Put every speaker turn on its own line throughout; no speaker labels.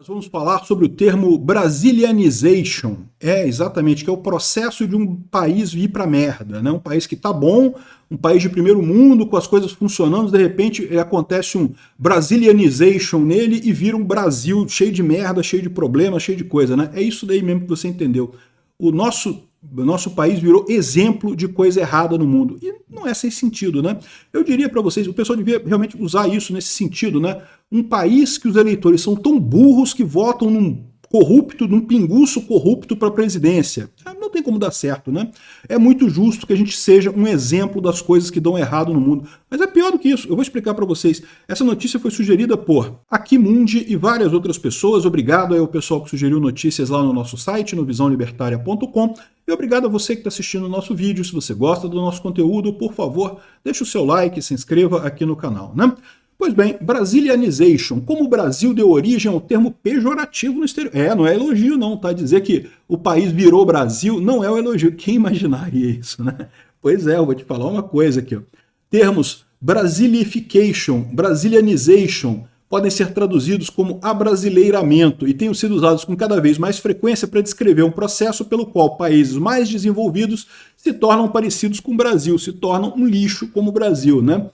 Nós vamos falar sobre o termo Brazilianization. Exatamente, que é o processo de um país ir para merda, né? Um país que tá bom, um país de primeiro mundo, com as coisas funcionando, de repente acontece um Brazilianization nele e vira um Brasil cheio de merda, cheio de problemas, cheio de coisa, né? É isso daí mesmo que você entendeu. O nosso país virou exemplo de coisa errada no mundo. E não é sem sentido, né? Eu diria para vocês, o pessoal devia realmente usar isso nesse sentido, né? Um país que os eleitores são tão burros que votam num corrupto, num pinguço corrupto para a presidência. Não tem como dar certo, né? É muito justo que a gente seja um exemplo das coisas que dão errado no mundo. Mas é pior do que isso. Eu vou explicar para vocês. Essa notícia foi sugerida por Aquimundi e várias outras pessoas. Obrigado ao pessoal que sugeriu notícias lá no nosso site, no visãolibertaria.com. E obrigado a você que está assistindo o nosso vídeo. Se você gosta do nosso conteúdo, por favor, deixe o seu like e se inscreva aqui no canal, né? Pois bem, Brazilianization, como o Brasil deu origem ao termo pejorativo no exterior. Não é elogio não, tá? Dizer que o país virou Brasil não é um elogio. Quem imaginaria isso, né? Pois é, eu vou te falar uma coisa aqui. Ó. Termos Brasilification, Brazilianization podem ser traduzidos como abrasileiramento e têm sido usados com cada vez mais frequência para descrever um processo pelo qual países mais desenvolvidos se tornam parecidos com o Brasil, se tornam um lixo como o Brasil, né?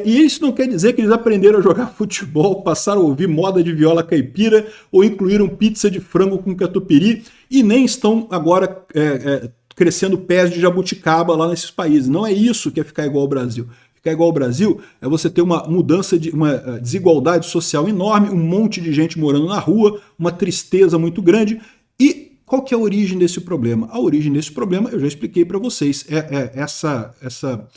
E isso não quer dizer que eles aprenderam a jogar futebol, passaram a ouvir moda de viola caipira ou incluíram pizza de frango com catupiry e nem estão agora crescendo pés de jabuticaba lá nesses países. Não é isso que é ficar igual ao Brasil. Ficar igual ao Brasil é você ter uma mudança, uma desigualdade social enorme, um monte de gente morando na rua, uma tristeza muito grande. E qual que é a origem desse problema? A origem desse problema eu já expliquei para vocês. Essa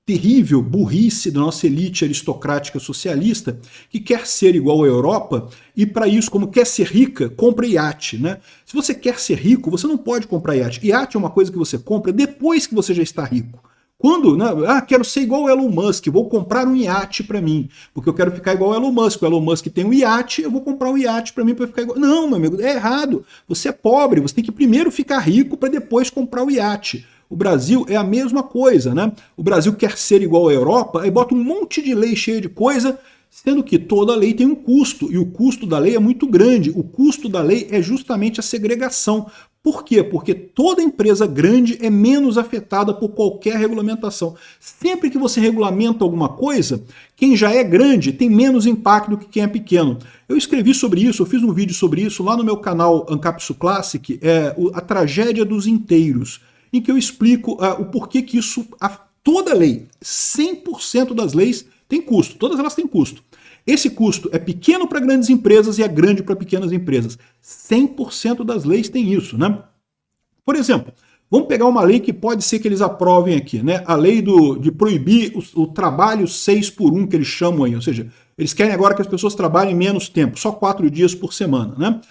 terrível burrice da nossa elite aristocrática socialista que quer ser igual à Europa e para isso, como quer ser rica, compra iate, né? Se você quer ser rico, você não pode comprar iate. Iate é uma coisa que você compra depois que você já está rico. Quando, né, quero ser igual ao Elon Musk, vou comprar um iate para mim, porque eu quero ficar igual ao Elon Musk. O Elon Musk tem um iate, eu vou comprar um iate para mim para ficar igual. Não, meu amigo, é errado. Você é pobre, você tem que primeiro ficar rico para depois comprar o iate. O Brasil é a mesma coisa, né? O Brasil quer ser igual à Europa, aí bota um monte de lei cheia de coisa, sendo que toda lei tem um custo, e o custo da lei é muito grande. O custo da lei é justamente a segregação. Por quê? Porque toda empresa grande é menos afetada por qualquer regulamentação. Sempre que você regulamenta alguma coisa, quem já é grande tem menos impacto do que quem é pequeno. Eu escrevi sobre isso, eu fiz um vídeo sobre isso lá no meu canal Ancapsu Classic, a tragédia dos inteiros, em que eu explico o porquê que isso, toda lei, 100% das leis tem custo, todas elas têm custo. Esse custo é pequeno para grandes empresas e é grande para pequenas empresas. 100% das leis tem isso, né? Por exemplo, vamos pegar uma lei que pode ser que eles aprovem aqui, né? A lei de proibir o trabalho 6x1, que eles chamam aí, ou seja, eles querem agora que as pessoas trabalhem menos tempo, só 4 dias por semana, né?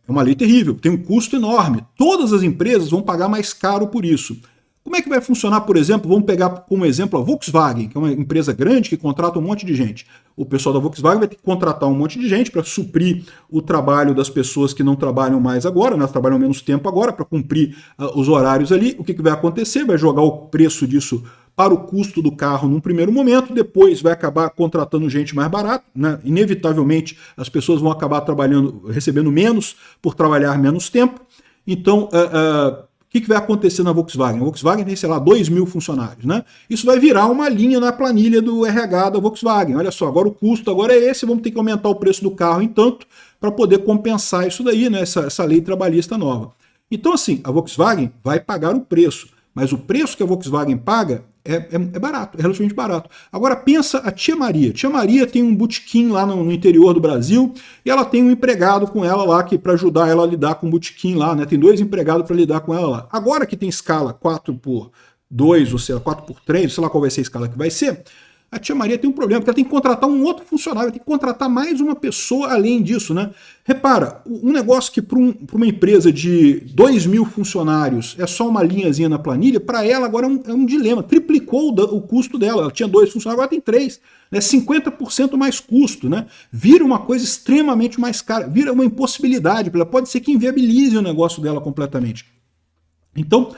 É uma lei terrível, tem um custo enorme. Todas as empresas vão pagar mais caro por isso. Como é que vai funcionar, por exemplo, vamos pegar como exemplo a Volkswagen, que é uma empresa grande que contrata um monte de gente. O pessoal da Volkswagen vai ter que contratar um monte de gente para suprir o trabalho das pessoas que não trabalham mais agora, né, trabalham menos tempo agora, para cumprir os horários ali. O que vai acontecer? Vai jogar o preço disso para o custo do carro num primeiro momento, depois vai acabar contratando gente mais barata, né? Inevitavelmente as pessoas vão acabar trabalhando, recebendo menos por trabalhar menos tempo. Então, o que vai acontecer na Volkswagen? A Volkswagen tem, sei lá, 2.000 funcionários, né? Isso vai virar uma linha na planilha do RH da Volkswagen. Olha só, agora o custo agora é esse, vamos ter que aumentar o preço do carro em tanto para poder compensar isso daí, né? Essa lei trabalhista nova. Então, assim, a Volkswagen vai pagar o preço, mas o preço que a Volkswagen paga é barato, é relativamente barato. Agora pensa a tia Maria. Tia Maria tem um botequim lá no interior do Brasil e ela tem um empregado com ela lá para ajudar ela a lidar com o botequim lá, né? Tem 2 empregados para lidar com ela lá. Agora que tem escala 4x2, ou sei lá, 4x3, sei lá qual vai ser a escala que vai ser, a tia Maria tem um problema, porque ela tem que contratar um outro funcionário, tem que contratar mais uma pessoa além disso, né? Repara, um negócio que para uma empresa de 2.000 funcionários é só uma linhazinha na planilha, para ela agora é um dilema, triplicou o custo dela, ela tinha 2 funcionários, agora tem 3, né? 50% mais custo, né? Vira uma coisa extremamente mais cara, vira uma impossibilidade, pode ser que inviabilize o negócio dela completamente. Então,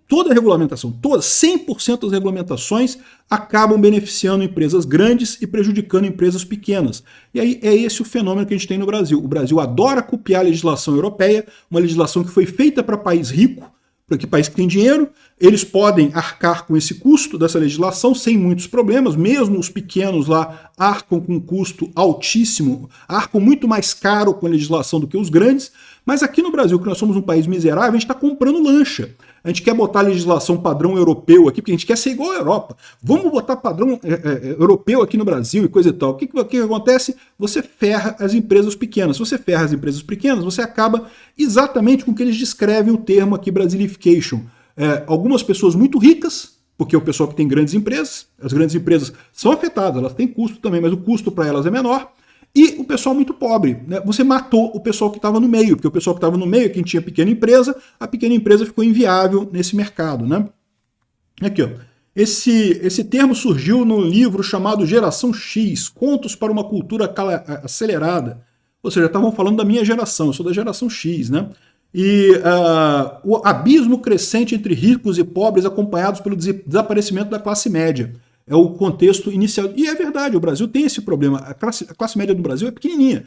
toda a regulamentação, 100% das regulamentações acabam beneficiando empresas grandes e prejudicando empresas pequenas. E aí é esse o fenômeno que a gente tem no Brasil. O Brasil adora copiar a legislação europeia, uma legislação que foi feita para país rico, para que país que tem dinheiro, eles podem arcar com esse custo dessa legislação sem muitos problemas, mesmo os pequenos lá arcam com um custo altíssimo, arcam muito mais caro com a legislação do que os grandes, mas aqui no Brasil, que nós somos um país miserável, a gente está comprando lancha. A gente quer botar a legislação padrão europeu aqui, porque a gente quer ser igual à Europa. Vamos botar padrão europeu aqui no Brasil e coisa e tal. O que acontece? Você ferra as empresas pequenas. Se você ferra as empresas pequenas, você acaba exatamente com o que eles descrevem o termo aqui, Brasilification. Algumas pessoas muito ricas, porque o pessoal que tem grandes empresas, as grandes empresas são afetadas, elas têm custo também, mas o custo para elas é menor. E o pessoal muito pobre, né? Você matou o pessoal que estava no meio, porque o pessoal que estava no meio, quem tinha pequena empresa, a pequena empresa ficou inviável nesse mercado, né? Aqui, ó. Esse termo surgiu num livro chamado Geração X, Contos para uma Cultura Acelerada. Ou seja, estavam falando da minha geração, eu sou da geração X, né? E o abismo crescente entre ricos e pobres acompanhados pelo desaparecimento da classe média. É o contexto inicial. E é verdade, o Brasil tem esse problema. A classe média do Brasil é pequenininha.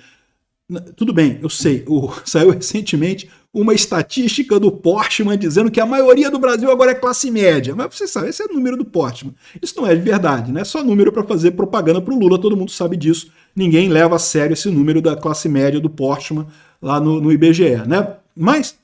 Tudo bem, eu sei. Saiu recentemente uma estatística do Portman dizendo que a maioria do Brasil agora é classe média. Mas você sabe, esse é o número do Portman. Isso não é de verdade, né? É só número para fazer propaganda para o Lula, todo mundo sabe disso. Ninguém leva a sério esse número da classe média do Portman lá no IBGE, né? Mas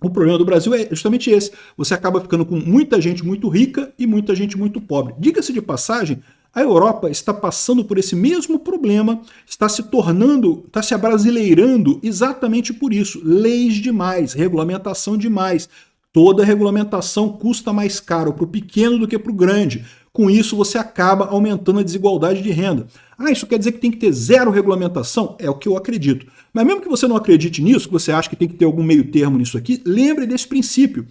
o problema do Brasil é justamente esse. Você acaba ficando com muita gente muito rica e muita gente muito pobre. Diga-se de passagem, a Europa está passando por esse mesmo problema, está se abrasileirando exatamente por isso. Leis demais, regulamentação demais. Toda regulamentação custa mais caro para o pequeno do que para o grande. Com isso, você acaba aumentando a desigualdade de renda. Isso quer dizer que tem que ter zero regulamentação? É o que eu acredito. Mas mesmo que você não acredite nisso, que você acha que tem que ter algum meio termo nisso aqui, lembre desse princípio.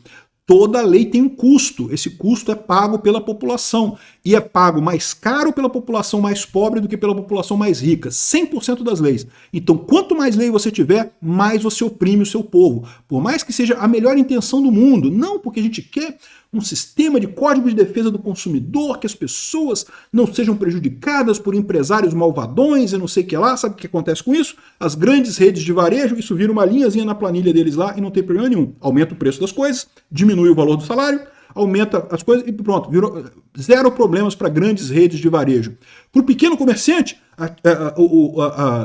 Toda lei tem um custo. Esse custo é pago pela população. E é pago mais caro pela população mais pobre do que pela população mais rica. 100% das leis. Então, quanto mais lei você tiver, mais você oprime o seu povo. Por mais que seja a melhor intenção do mundo. Não porque a gente quer um sistema de código de defesa do consumidor, que as pessoas não sejam prejudicadas por empresários malvadões e não sei o que lá. Sabe o que acontece com isso? As grandes redes de varejo, isso vira uma linhazinha na planilha deles lá e não tem problema nenhum. Aumenta o preço das coisas, diminui o valor do salário, aumenta as coisas e pronto, virou zero problemas para grandes redes de varejo. Para o pequeno comerciante,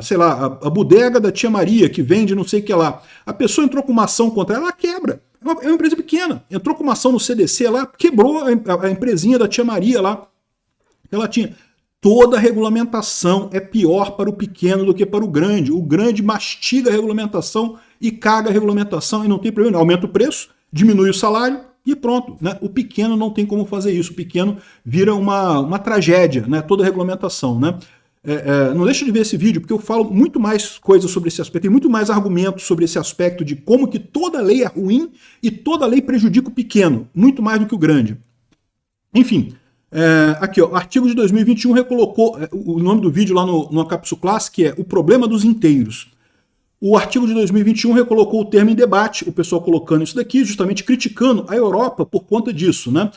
sei lá, a bodega da tia Maria, que vende não sei o que lá, a pessoa entrou com uma ação contra ela, ela quebra. É uma empresa pequena. Entrou com uma ação no CDC lá, quebrou a empresinha da tia Maria lá, que ela tinha. Toda regulamentação é pior para o pequeno do que para o grande. O grande mastiga a regulamentação e caga a regulamentação e não tem problema. Aumenta o preço, diminui o salário e pronto. Né? O pequeno não tem como fazer isso. O pequeno vira uma tragédia, né? Toda a regulamentação. Né? Não deixa de ver esse vídeo, porque eu falo muito mais coisas sobre esse aspecto, tem muito mais argumentos sobre esse aspecto de como que toda lei é ruim e toda lei prejudica o pequeno, muito mais do que o grande. Enfim, aqui, ó, artigo de 2021 recolocou o nome do vídeo lá no Capsule Class, que é O Problema dos Inteiros. O artigo de 2021 recolocou o termo em debate, o pessoal colocando isso daqui, justamente criticando a Europa por conta disso, né?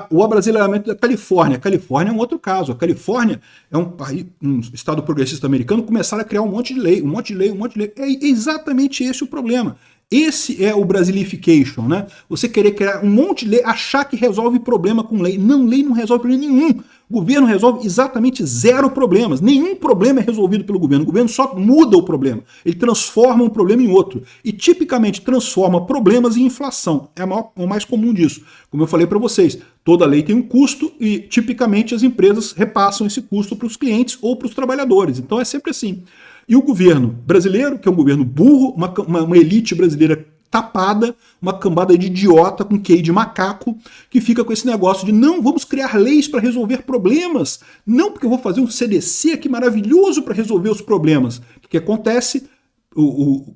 O abrasileiramento da Califórnia. A Califórnia é um outro caso. A Califórnia é um estado progressista americano, começaram a criar um monte de lei, um monte de lei, um monte de lei. É exatamente esse o problema. Esse é o Brasilification, né? Você querer criar um monte de lei, achar que resolve problema com lei. Não, lei não resolve problema nenhum. O governo resolve exatamente zero problemas. Nenhum problema é resolvido pelo governo. O governo só muda o problema. Ele transforma um problema em outro. E tipicamente transforma problemas em inflação. É o mais comum disso. Como eu falei para vocês, toda lei tem um custo e tipicamente as empresas repassam esse custo para os clientes ou para os trabalhadores. Então é sempre assim. E o governo brasileiro, que é um governo burro, uma elite brasileira tapada, uma cambada de idiota com QI de macaco, que fica com esse negócio de não, vamos criar leis para resolver problemas. Não, porque eu vou fazer um CDC aqui maravilhoso para resolver os problemas. O que acontece? O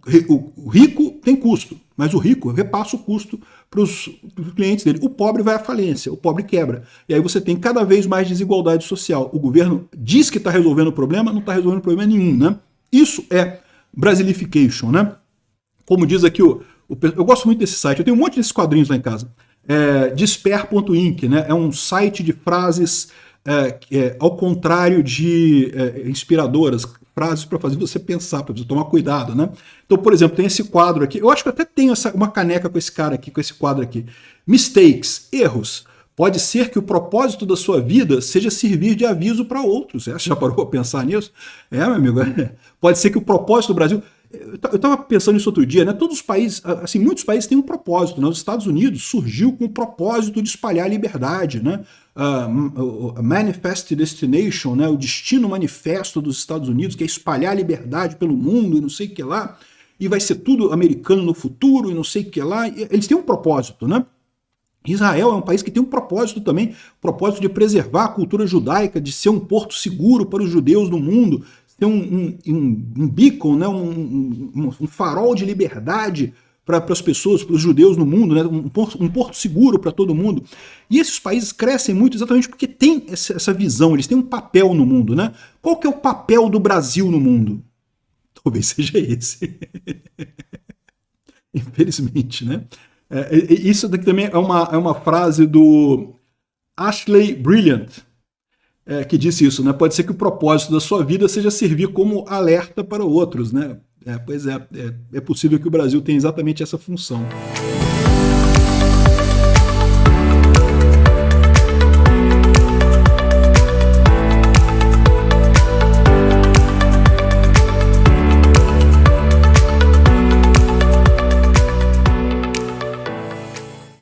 rico tem custo, mas o rico repassa o custo para os clientes dele. O pobre vai à falência, o pobre quebra. E aí você tem cada vez mais desigualdade social. O governo diz que está resolvendo o problema, não está resolvendo problema nenhum, né? Isso é Brasilification, né? Como diz aqui eu gosto muito desse site, eu tenho um monte desses quadrinhos lá em casa. Despair.inc, né? É um site de frases ao contrário de inspiradoras, frases para fazer você pensar, para você tomar cuidado, né? Então, por exemplo, tem esse quadro aqui, eu acho que eu até tenho uma caneca com esse cara aqui, com esse quadro aqui. Mistakes, erros. Pode ser que o propósito da sua vida seja servir de aviso para outros. Você já parou para pensar nisso? Meu amigo. Pode ser que o propósito do Brasil... Eu estava pensando nisso outro dia, né? Todos os países, assim, muitos países têm um propósito, né? Os Estados Unidos surgiu com o propósito de espalhar a liberdade, né? Manifest Destination, né? O destino manifesto dos Estados Unidos, que é espalhar a liberdade pelo mundo e não sei o que lá, e vai ser tudo americano no futuro e não sei o que lá. Eles têm um propósito, né? Israel é um país que tem um propósito também, propósito de preservar a cultura judaica, de ser um porto seguro para os judeus no mundo, ser um beacon, né, um farol de liberdade para as pessoas, para os judeus no mundo, né, um porto seguro para todo mundo. E esses países crescem muito exatamente porque tem essa visão, eles têm um papel no mundo. Né? Qual que é o papel do Brasil no mundo? Talvez seja esse. Infelizmente, né? Isso daqui também é uma frase do Ashley Brilliant, que disse isso, né? Pode ser que o propósito da sua vida seja servir como alerta para outros, né? Pois é possível que o Brasil tenha exatamente essa função.